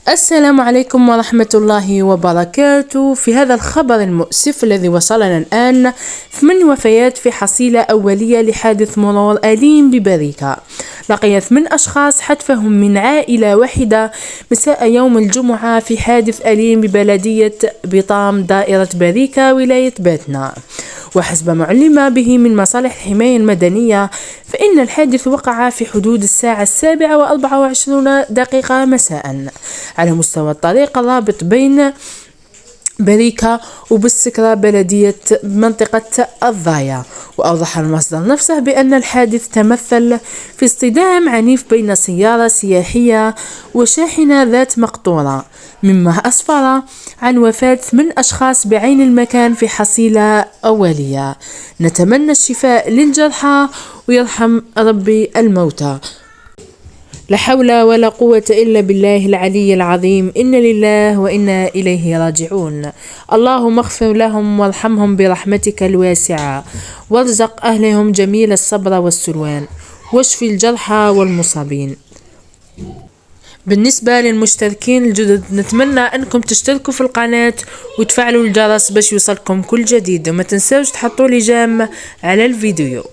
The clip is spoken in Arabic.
السلام عليكم ورحمة الله وبركاته. في هذا الخبر المؤسف الذي وصلنا الآن، 8 وفيات في حصيلة أولية لحادث مرور أليم ببريكة. لقي 8 أشخاص حتفهم من عائلة واحدة مساء يوم الجمعة في حادث أليم ببلدية بطام دائرة بريكة ولاية باتنا. وحسب ما علم به من مصالح الحماية المدنية، فإن الحادث وقع في حدود الساعة 7:24 مساء على مستوى الطريق الرابط بين بريكة وبالسكرة بلدية منطقة الضايا. وأوضح المصدر نفسه بأن الحادث تمثل في اصطدام عنيف بين سيارة سياحية وشاحنة ذات مقطورة، مما أسفر عن وفاة 8 أشخاص بعين المكان في حصيلة أولية. نتمنى الشفاء للجرحى ويرحم ربي الموتى. لا حول ولا قوة إلا بالله العلي العظيم. إن لله وإنا إليه راجعون. اللهم اغفر لهم وارحمهم برحمتك الواسعة، وارزق أهلهم جميل الصبر والسلوان، واشفي الجرحى والمصابين. بالنسبة للمشتركين الجدد، نتمنى أنكم تشتركوا في القناة وتفعلوا الجرس باش يوصلكم كل جديد، وما تنسوش تحطوا لي جيم على الفيديو.